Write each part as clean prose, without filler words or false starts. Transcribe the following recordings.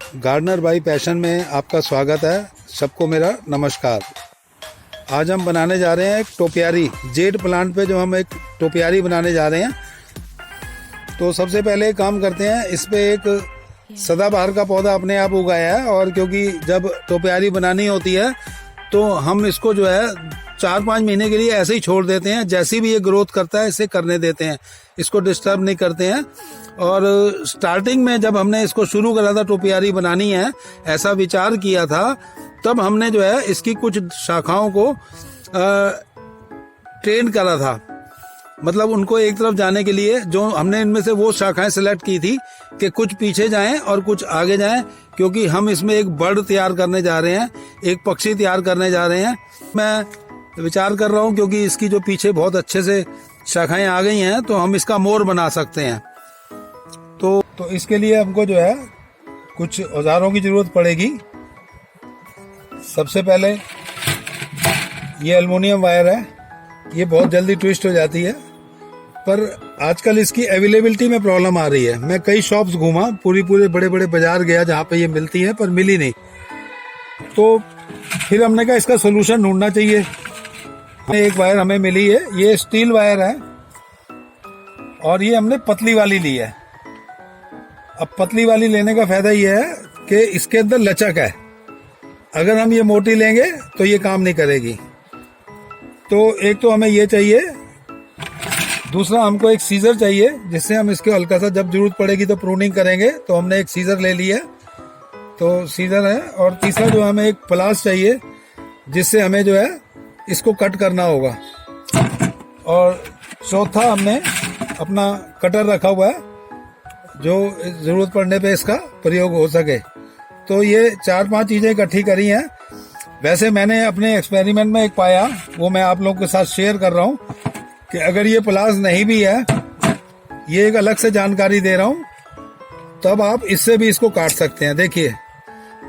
Gardener by passion में आपका स्वागत है। सबको मेरा नमस्कार। आज हम बनाने जा रहे हैं एक टोपियारी। जेड प्लांट पे जो हम एक टोपियारी बनाने जा रहे हैं, तो सबसे पहले काम करते हैं, इस पे एक सदाबहार का पौधा अपने आप उगाया है। और क्योंकि जब टोपियारी बनानी होती है तो हम इसको जो है 4-5 महीने के लिए ऐसे ही छोड़ देते हैं। जैसी भी ये ग्रोथ करता है इसे करने देते हैं, इसको डिस्टर्ब नहीं करते हैं। और स्टार्टिंग में जब हमने इसको शुरू करा था, टोपियारी बनानी है ऐसा विचार किया था, तब हमने जो है इसकी कुछ शाखाओं को ट्रेन करा था। मतलब उनको एक तरफ जाने के लिए जो हमने इनमें से वो शाखाएं सिलेक्ट की थी कि कुछ पीछे जाएं और कुछ आगे जाएं, क्योंकि हम इसमें एक बर्ड तैयार करने जा रहे हैं, एक पक्षी तैयार करने जा रहे हैं। मैं विचार कर रहा हूं क्योंकि इसकी जो पीछे बहुत अच्छे से शाखाएं आ गई हैं तो हम इसका मोर बना सकते हैं। तो इसके लिए हमको जो है कुछ औजारों की जरूरत पड़ेगी। सबसे पहले ये एल्युमिनियम वायर है, ये बहुत जल्दी ट्विस्ट हो जाती है, पर आजकल इसकी अवेलेबिलिटी में प्रॉब्लम आ रही है। मैं कई शॉप्स घूमा, पूरे बड़े बड़े बाजार गया जहाँ पे ये मिलती है, पर मिली नहीं। तो फिर हमने कहा इसका सोल्यूशन ढूंढना चाहिए। एक वायर हमें मिली है, ये स्टील वायर है और ये हमने पतली वाली ली है। अब पतली वाली लेने का फायदा ये है कि इसके अंदर लचक है। अगर हम ये मोटी लेंगे तो ये काम नहीं करेगी। तो एक तो हमें ये चाहिए, दूसरा हमको एक सीजर चाहिए जिससे हम इसके हल्का सा जब जरूरत पड़ेगी तो प्रूनिंग करेंगे। तो हमने एक सीजर ले लिया, तो सीजर है। और तीसरा जो हमें एक प्लास चाहिए जिससे हमें जो है इसको कट करना होगा। और चौथा हमने अपना कटर रखा हुआ है जो जरूरत पड़ने पे इसका प्रयोग हो सके। तो ये 4-5 चीजें इकट्ठी करी हैं। वैसे मैंने अपने एक्सपेरिमेंट में एक पाया, वो मैं आप लोगों के साथ शेयर कर रहा हूँ कि अगर ये प्लास नहीं भी है, ये एक अलग से जानकारी दे रहा हूँ, तब आप इससे भी इसको काट सकते हैं। देखिए,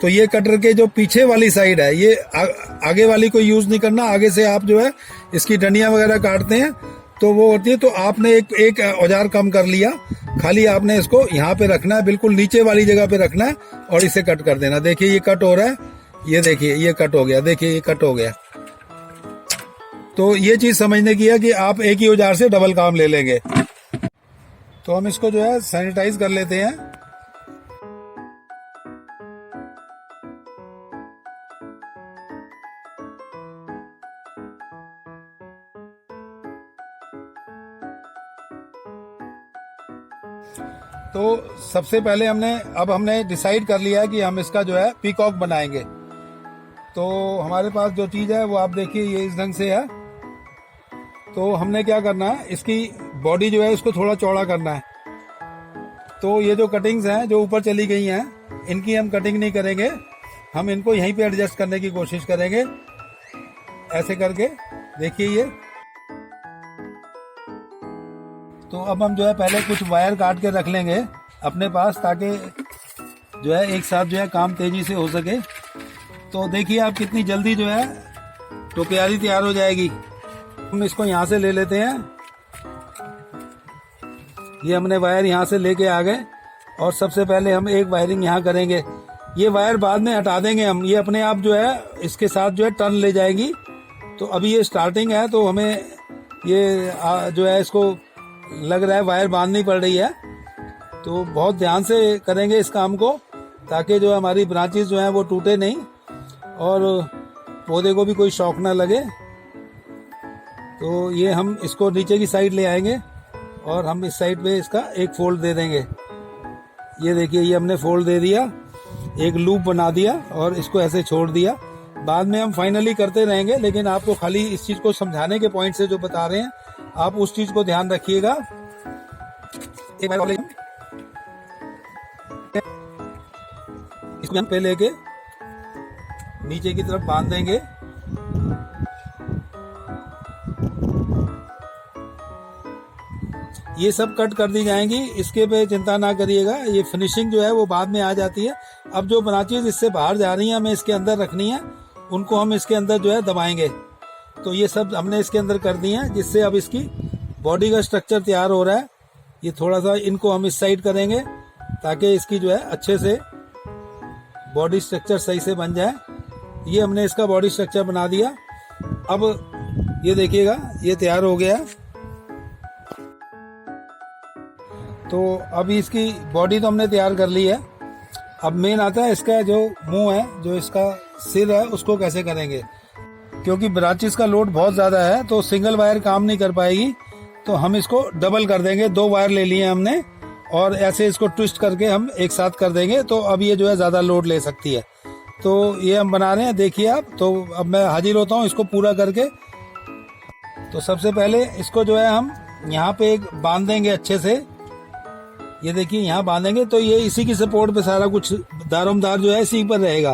तो ये कटर के जो पीछे वाली साइड है, ये आगे वाली को यूज नहीं करना। आगे से आप जो है इसकी डंडियां वगैरह काटते हैं तो वो होती है। तो आपने एक औजार कम कर लिया, खाली आपने इसको यहाँ पे रखना है, बिल्कुल नीचे वाली जगह पे रखना है और इसे कट कर देना। देखिए ये कट हो रहा है, ये देखिए ये कट हो गया, देखिए ये कट हो गया। तो ये चीज समझने की है कि आप एक ही औजार से डबल काम ले लेंगे। तो हम इसको जो है सैनिटाइज कर लेते हैं। तो सबसे पहले हमने डिसाइड कर लिया है कि हम इसका जो है पीकॉक बनाएंगे। तो हमारे पास जो चीज है वो आप देखिए ये इस ढंग से है। तो हमने क्या करना है, इसकी बॉडी जो है इसको थोड़ा चौड़ा करना है। तो ये जो कटिंग्स हैं जो ऊपर चली गई हैं, इनकी हम कटिंग नहीं करेंगे, हम इनको यहीं पे एडजस्ट करने की कोशिश करेंगे। ऐसे करके देखिए ये। तो अब हम जो है पहले कुछ वायर काट के रख लेंगे अपने पास, ताकि जो है एक साथ जो है काम तेजी से हो सके। तो देखिए आप कितनी जल्दी जो है टोपियारी तैयार हो जाएगी। हम इसको यहाँ से ले लेते हैं। ये हमने वायर यहाँ से लेके आ गए और सबसे पहले हम एक वायरिंग यहाँ करेंगे। ये वायर बाद में हटा देंगे हम, ये अपने आप जो है इसके साथ जो है टर्न ले जाएगी। तो अभी ये स्टार्टिंग है, तो हमें ये जो है इसको लग रहा है वायर बांधनी पड़ रही है। तो बहुत ध्यान से करेंगे इस काम को, ताकि जो हमारी ब्रांचेस जो हैं वो टूटे नहीं और पौधे को भी कोई शॉक ना लगे। तो ये हम इसको नीचे की साइड ले आएंगे और हम इस साइड पे इसका एक फोल्ड दे देंगे। ये देखिए ये हमने फोल्ड दे दिया, एक लूप बना दिया और इसको ऐसे छोड़ दिया। बाद में हम फाइनली करते रहेंगे, लेकिन आपको खाली इस चीज को समझाने के पॉइंट से जो बता रहे हैं, आप उस चीज को ध्यान रखिएगा। एक बार इसको हम पे लेके नीचे की तरफ बांध देंगे। ये सब कट कर दी जाएंगी, इसके पे चिंता ना करिएगा। ये फिनिशिंग जो है वो बाद में आ जाती है। अब जो ब्रांचेस इससे बाहर जा रही हैं हमें इसके अंदर रखनी है, उनको हम इसके अंदर जो है दबाएंगे। तो ये सब हमने इसके अंदर कर दी है, जिससे अब इसकी बॉडी का स्ट्रक्चर तैयार हो रहा है। ये थोड़ा सा इनको हम इस साइड करेंगे ताकि इसकी जो है अच्छे से बॉडी स्ट्रक्चर सही से बन जाए। ये हमने इसका बॉडी स्ट्रक्चर बना दिया। अब ये देखिएगा, ये तैयार हो गया। तो अभी इसकी बॉडी तो हमने तैयार कर ली है। अब मेन आता है इसका जो मुंह है, जो इसका सिर है, उसको कैसे करेंगे। क्योंकि ब्रांचेस का लोड बहुत ज़्यादा है तो सिंगल वायर काम नहीं कर पाएगी, तो हम इसको डबल कर देंगे। 2 वायर ले लिए हमने और ऐसे इसको ट्विस्ट करके हम एक साथ कर देंगे, तो अब ये जो है ज़्यादा लोड ले सकती है। तो ये हम बना रहे हैं, देखिए आप। तो अब मैं हाजिर होता हूँ इसको पूरा करके। तो सबसे पहले इसको जो है हम यहाँ पे एक बांध देंगे अच्छे से। ये देखिए यहाँ बांधेंगे तो ये इसी की सपोर्ट पे सारा कुछ दारोमदार जो है इसी पर रहेगा।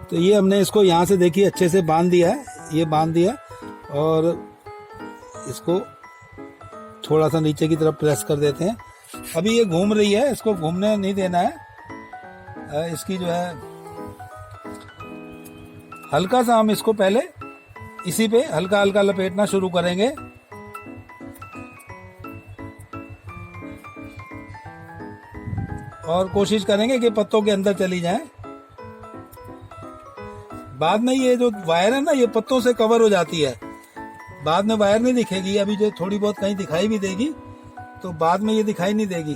तो ये हमने इसको यहाँ से देखिए अच्छे से बांध दिया है, ये बांध दिया और इसको थोड़ा सा नीचे की तरफ प्रेस कर देते हैं। अभी ये घूम रही है, इसको घूमने नहीं देना है। इसकी जो है हल्का सा हम इसको पहले इसी पे हल्का हल्का लपेटना शुरू करेंगे। और कोशिश करेंगे कि पत्तों के अंदर चली जाए। बाद में ये जो वायर है ना, ये पत्तों से कवर हो जाती है, बाद में वायर नहीं दिखेगी। अभी जो थोड़ी बहुत कहीं दिखाई भी देगी तो बाद में ये दिखाई नहीं देगी।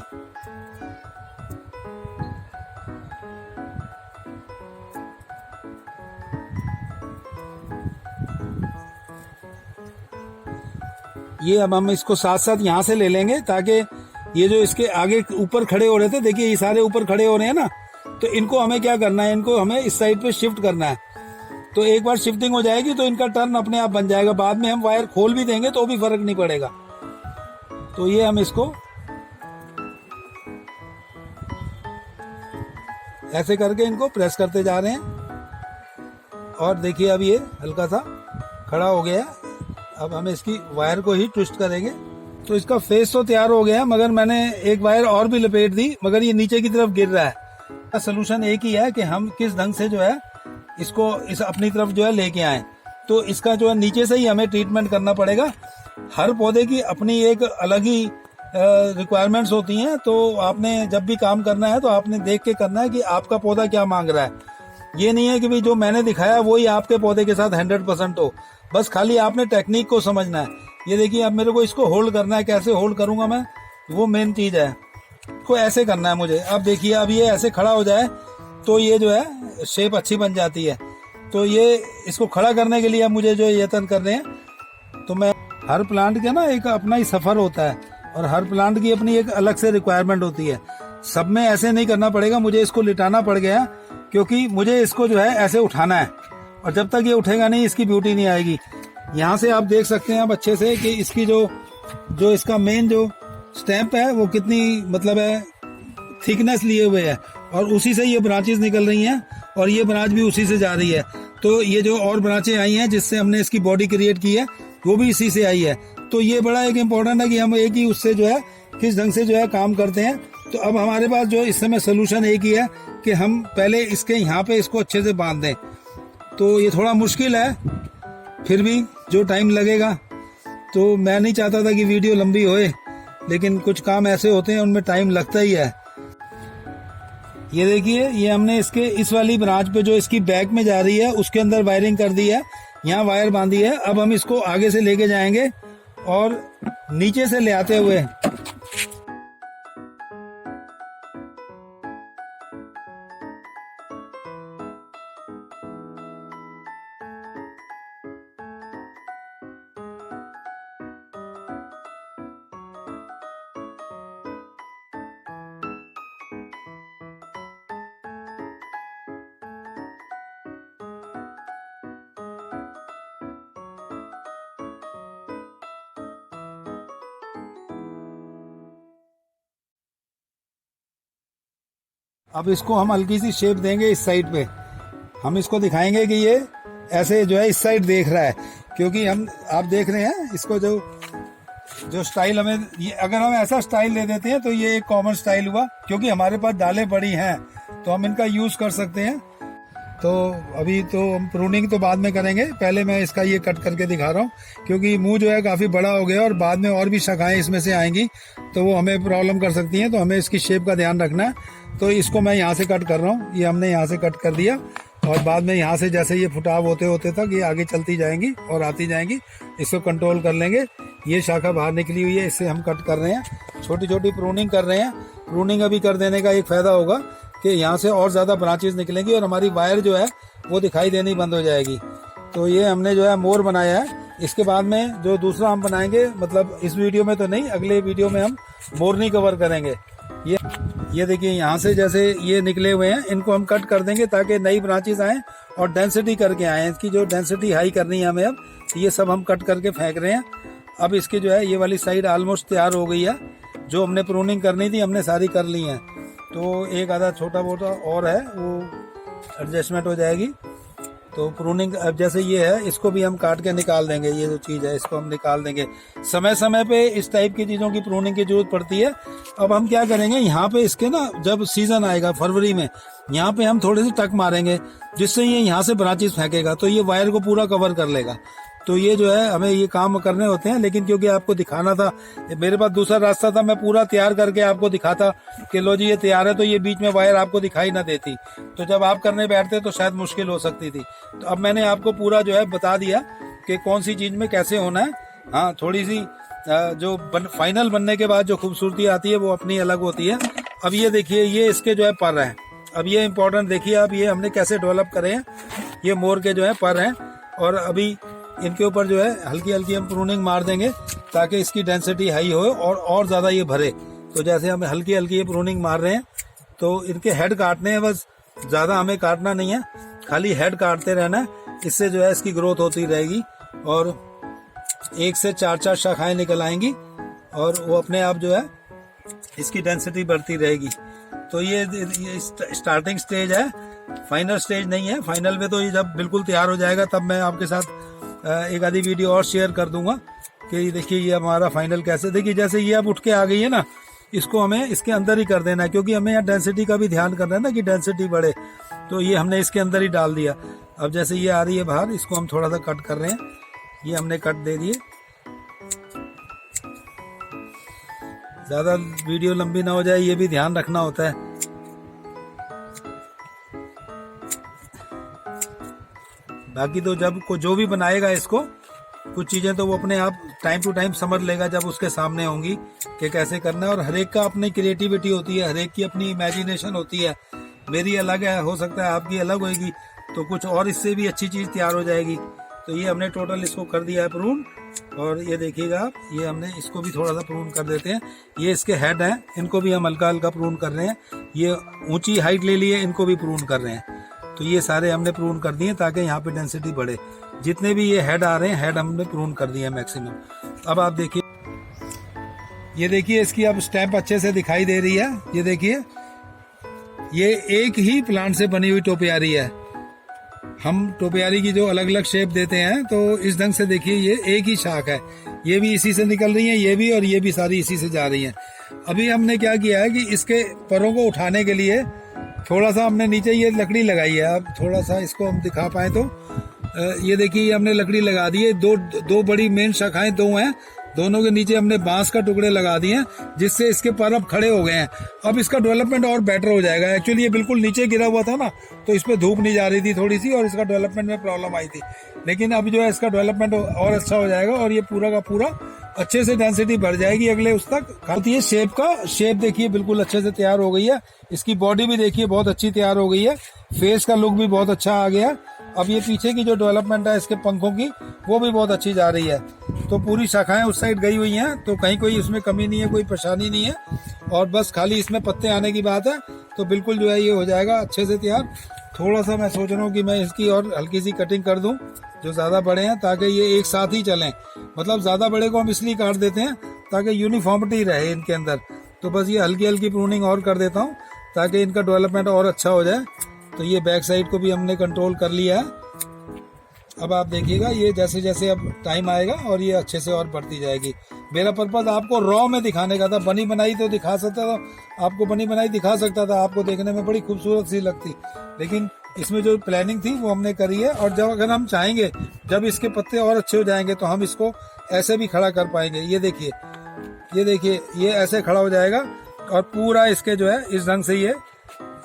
ये अब हम इसको साथ साथ यहाँ से ले लेंगे, ताकि ये जो इसके आगे ऊपर खड़े हो रहे थे, देखिए ये सारे ऊपर खड़े हो रहे हैं ना, तो इनको हमें क्या करना है, इनको हमें इस साइड पे शिफ्ट करना है। तो एक बार शिफ्टिंग हो जाएगी तो इनका टर्न अपने आप बन जाएगा। बाद में हम वायर खोल भी देंगे तो भी फर्क नहीं पड़ेगा। तो ये हम इसको ऐसे करके इनको प्रेस करते जा रहे हैं। और देखिए अब ये हल्का सा खड़ा हो गया। अब हम इसकी वायर को ही ट्विस्ट करेंगे। तो इसका फेस तो तैयार हो गया, मगर मैंने एक वायर और भी लपेट दी, मगर ये नीचे की तरफ गिर रहा है। सोल्यूशन एक ही है कि हम किस ढंग से जो है इसको इस अपनी तरफ जो है लेके आए। तो इसका जो है नीचे से ही हमें ट्रीटमेंट करना पड़ेगा। हर पौधे की अपनी एक अलग ही रिक्वायरमेंट्स होती हैं। तो आपने जब भी काम करना है तो आपने देख के करना है कि आपका पौधा क्या मांग रहा है। ये नहीं है कि भाई जो मैंने दिखाया वही आपके पौधे के साथ 100% हो। बस खाली आपने टेक्निक को समझना है। ये देखिए अब मेरे को इसको होल्ड करना है, कैसे होल्ड करूंगा मैं, वो मेन चीज है। को ऐसे करना है मुझे। अब देखिए अब ये ऐसे खड़ा हो जाए तो ये जो है शेप अच्छी बन जाती है। तो ये इसको खड़ा करने के लिए अब मुझे जो यत्न करने हैं। तो मैं हर प्लांट के ना एक अपना ही सफर होता है और हर प्लांट की अपनी एक अलग से रिक्वायरमेंट होती है। सब में ऐसे नहीं करना पड़ेगा। मुझे इसको लिटाना पड़ गया क्योंकि मुझे इसको जो है ऐसे उठाना है, और जब तक ये उठेगा नहीं इसकी ब्यूटी नहीं आएगी। यहाँ से आप देख सकते हैं आप अच्छे से कि इसकी जो इसका मेन जो स्टैम्प है वो कितनी मतलब है थिकनेस लिए हुए है, और उसी से ये ब्रांचेस निकल रही हैं और ये ब्रांच भी उसी से जा रही है। तो ये जो और ब्रांचें आई हैं जिससे हमने इसकी बॉडी क्रिएट की है वो भी इसी से आई है। तो ये बड़ा एक इम्पोर्टेंट है कि हम एक ही उससे जो है किस ढंग से जो है काम करते हैं। तो अब हमारे पास जो इस समय सोल्यूशन एक ही है कि हम पहले इसके यहाँ पे इसको अच्छे से बांध दें। तो ये थोड़ा मुश्किल है, फिर भी जो टाइम लगेगा। तो मैं नहीं चाहता था कि वीडियो लंबी होए, लेकिन कुछ काम ऐसे होते हैं उनमें टाइम लगता ही है। ये देखिए ये हमने इसके इस वाली ब्रांच पे जो इसकी बैक में जा रही है उसके अंदर वायरिंग कर दी है, यहाँ वायर बांधी है। अब हम इसको आगे से लेके जाएंगे और नीचे से ले आते हुए अब इसको हम हल्की सी शेप देंगे इस साइड पे। हम इसको दिखाएंगे कि ये ऐसे जो है इस साइड देख रहा है, क्योंकि हम आप देख रहे हैं इसको जो स्टाइल हमें ये अगर हम ऐसा स्टाइल दे देते हैं तो ये एक कॉमन स्टाइल हुआ। क्योंकि हमारे पास डालें बड़ी हैं तो हम इनका यूज कर सकते हैं। तो अभी तो हम प्रूनिंग तो बाद में करेंगे, पहले मैं इसका ये कट करके दिखा रहा हूँ, क्योंकि मुंह जो है काफी बड़ा हो गया और बाद में और भी शाखाएं इसमें से आएंगी तो वो हमें प्रॉब्लम कर सकती हैं। तो हमें इसकी शेप का ध्यान रखना है। तो इसको मैं यहाँ से कट कर रहा हूँ। ये हमने यहाँ से कट कर दिया और बाद में यहाँ से जैसे ये फुटाव होते होते तक ये आगे चलती जाएंगी और आती जाएंगी। इसको कंट्रोल कर लेंगे। ये शाखा बाहर निकली हुई है, इससे हम कट कर रहे हैं। छोटी छोटी प्रूनिंग कर रहे हैं। प्रूनिंग अभी कर देने का एक फ़ायदा होगा कि यहाँ से और ज़्यादा ब्रांचेस निकलेंगी और हमारी वायर जो है वो दिखाई देनी बंद हो जाएगी। तो ये हमने जो है मोर बनाया है। इसके बाद में जो दूसरा हम बनाएंगे, मतलब इस वीडियो में तो नहीं, अगले वीडियो में हम मोरनी कवर करेंगे। ये देखिए यहाँ से जैसे ये निकले हुए हैं, इनको हम कट कर देंगे ताकि नई ब्रांचेस आएँ और डेंसिटी करके आएँ। इसकी जो डेंसिटी हाई करनी है हमें, अब ये सब हम कट करके फेंक रहे हैं। अब इसकी जो है ये वाली साइड ऑलमोस्ट तैयार हो गई है। जो हमने प्रूनिंग करनी थी हमने सारी कर ली है। तो एक आधा छोटा मोटा और है, वो एडजस्टमेंट हो जाएगी। तो प्रूनिंग अब जैसे ये है, इसको भी हम काट के निकाल देंगे। ये जो चीज़ है इसको हम निकाल देंगे। समय समय पे इस टाइप की चीज़ों की प्रूनिंग की जरूरत पड़ती है। अब हम क्या करेंगे, यहाँ पे इसके ना जब सीजन आएगा फरवरी में, यहाँ पे हम थोड़े से टक मारेंगे जिससे ये यहाँ से ब्रांचेस फेंकेगा तो ये वायर को पूरा कवर कर लेगा। तो ये जो है हमें ये काम करने होते हैं। लेकिन क्योंकि आपको दिखाना था, मेरे पास दूसरा रास्ता था, मैं पूरा तैयार करके आपको दिखाता कि लो जी ये तैयार है, तो ये बीच में वायर आपको दिखाई ना देती। तो जब आप करने बैठते तो शायद मुश्किल हो सकती थी। तो अब मैंने आपको पूरा जो है बता दिया कि कौन सी चीज में कैसे होना है। हाँ, थोड़ी सी जो फाइनल बनने के बाद जो खूबसूरती आती है वो अपनी अलग होती है। अब ये देखिए, ये इसके जो है पर हैं। अब ये इम्पोर्टेंट देखिए, अब ये हमने कैसे डेवलप करे हैं। ये मोर के जो है पर हैं और अभी इनके ऊपर जो है हल्की हल्की हम प्रूनिंग मार देंगे ताकि इसकी डेंसिटी हाई हो और ज़्यादा ये भरे। तो जैसे हम हल्की हल्की ये प्रूनिंग मार रहे हैं, तो इनके हेड काटने हैं बस, ज़्यादा हमें काटना नहीं है, खाली हेड काटते रहना है। इससे जो है इसकी ग्रोथ होती रहेगी और 1 से 4 शाखाएं निकल आएंगी और वो अपने आप जो है इसकी डेंसिटी बढ़ती रहेगी। तो ये स्टार्टिंग स्टेज है, फाइनल स्टेज नहीं है। फाइनल में तो ये जब बिल्कुल तैयार हो जाएगा तब मैं आपके साथ एक आधी वीडियो और शेयर कर दूंगा कि देखिए ये हमारा फाइनल कैसे। देखिए जैसे ये अब उठ के आ गई है ना, इसको हमें इसके अंदर ही कर देना है क्योंकि हमें यहाँ डेंसिटी का भी ध्यान करना है ना कि डेंसिटी बढ़े। तो ये हमने इसके अंदर ही डाल दिया। अब जैसे ये आ रही है बाहर, इसको हम थोड़ा सा कट कर रहे हैं। ये हमने कट दे दिए। ज़्यादा वीडियो लंबी ना हो जाए, ये भी ध्यान रखना होता है। बाकी तो जब को जो भी बनाएगा इसको, कुछ चीजें तो वो अपने आप टाइम टू टाइम समझ लेगा जब उसके सामने होंगी कि कैसे करना है। और हरेक का अपनी क्रिएटिविटी होती है, हरेक की अपनी इमेजिनेशन होती है। मेरी अलग है, हो सकता है आपकी अलग होगी, तो कुछ और इससे भी अच्छी चीज तैयार हो जाएगी। तो ये हमने टोटल इसको कर दिया है प्रून। और ये देखिएगा आप, ये हमने इसको भी थोड़ा सा प्रून कर देते हैं। ये इसके हेड हैं, इनको भी हम हल्का हल्का प्रून कर रहे हैं। ये ऊंची हाइट ले लिए, इनको भी प्रून कर रहे हैं। तो ये सारे हमने प्रून कर दिए ताकि यहाँ पे डेंसिटी बढ़े। जितने भी ये हेड आ रहे हैं, हेड हमने प्रून कर दिए मैक्सिमम। अब आप देखिए, ये देखिए इसकी अब स्टैम्प अच्छे से दिखाई दे रही है। ये देखिए, ये एक ही प्लांट से बनी हुई टोपियारी है। हम टोपियारी की जो अलग अलग शेप देते हैं, तो इस ढंग से देखिए ये एक ही शाख है। ये भी इसी से निकल रही है, ये भी, और ये भी सारी इसी से जा रही है। अभी हमने क्या किया है कि इसके परों को उठाने के लिए थोड़ा सा हमने नीचे ये लकड़ी लगाई है। अब थोड़ा सा इसको हम दिखा पाए तो ये देखिए, ये हमने लकड़ी लगा दी है। दो बड़ी मेन शाखाएं दो हैं, दोनों के नीचे हमने बांस का टुकड़े लगा दिए हैं जिससे इसके पर अब खड़े हो गए हैं। अब इसका डेवलपमेंट और बेटर हो जाएगा। एक्चुअली ये बिल्कुल नीचे गिरा हुआ था ना, तो इस पर धूप नहीं जा रही थी थोड़ी सी और इसका डेवलपमेंट में प्रॉब्लम आई थी। लेकिन अब जो है इसका डेवलपमेंट और अच्छा हो जाएगा और ये पूरा का पूरा अच्छे से डेंसिटी बढ़ जाएगी अगले उस तक। खाती है शेप देखिए बिल्कुल अच्छे से तैयार हो गई है। इसकी बॉडी भी देखिए बहुत अच्छी तैयार हो गई है। फेस का लुक भी बहुत अच्छा आ गया। अब ये पीछे की जो डेवलपमेंट है इसके पंखों की, वो भी बहुत अच्छी जा रही है। तो पूरी शाखाएं उस साइड गई हुई हैं, तो कहीं कोई इसमें कमी नहीं है, कोई परेशानी नहीं है। और बस खाली इसमें पत्ते आने की बात है, तो बिल्कुल जो है ये हो जाएगा अच्छे से तैयार। थोड़ा सा मैं सोच रहा हूँ कि मैं इसकी और हल्की सी कटिंग कर दूं जो ज़्यादा बड़े हैं, ताकि ये एक साथ ही चलें। मतलब ज़्यादा बड़े को हम इसलिए काट देते हैं ताकि यूनिफॉर्मिटी रहे इनके अंदर। तो बस ये हल्की हल्की प्रूनिंग और कर देता हूँ ताकि इनका डेवलपमेंट और अच्छा हो जाए। तो ये बैक साइड को भी हमने कंट्रोल कर लिया है। अब आप देखिएगा ये जैसे जैसे अब टाइम आएगा और ये अच्छे से और बढ़ती जाएगी। मेरा पर्पज आपको रॉ में दिखाने का था। बनी बनाई तो दिखा सकता था, आपको बनी बनाई दिखा सकता था, आपको देखने में बड़ी खूबसूरत सी लगती। लेकिन इसमें जो प्लानिंग थी वो हमने करी है। और जब अगर हम चाहेंगे, जब इसके पत्ते और अच्छे हो जाएंगे तो हम इसको ऐसे भी खड़ा कर पाएंगे। ये देखिए ये ऐसे खड़ा हो जाएगा और पूरा इसके जो है इस ढंग से ये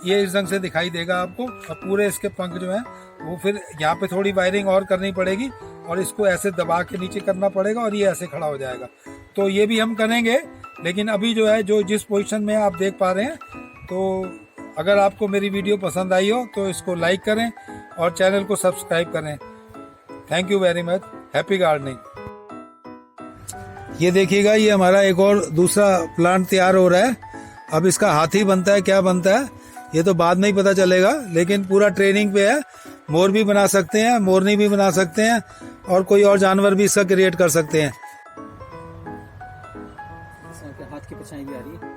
ये इस ढंग से दिखाई देगा आपको। और पूरे इसके पंख जो है वो फिर यहाँ पे थोड़ी वायरिंग और करनी पड़ेगी और इसको ऐसे दबा के नीचे करना पड़ेगा और ये ऐसे खड़ा हो जाएगा। तो ये भी हम करेंगे, लेकिन अभी जो है जो जिस पोजीशन में आप देख पा रहे हैं, तो अगर आपको मेरी वीडियो पसंद आई हो तो इसको लाइक करें और चैनल को सब्सक्राइब करें। Thank you very much. Happy gardening. ये देखिएगा, ये हमारा एक और दूसरा प्लांट तैयार हो रहा है। अब इसका हाथी बनता है क्या बनता है ये तो बाद में ही पता चलेगा, लेकिन पूरा ट्रेनिंग पे है। मोर भी बना सकते हैं, मोरनी भी बना सकते हैं और कोई और जानवर भी इसका क्रिएट कर सकते हैं। हाथ की परछाई भी आ रही है।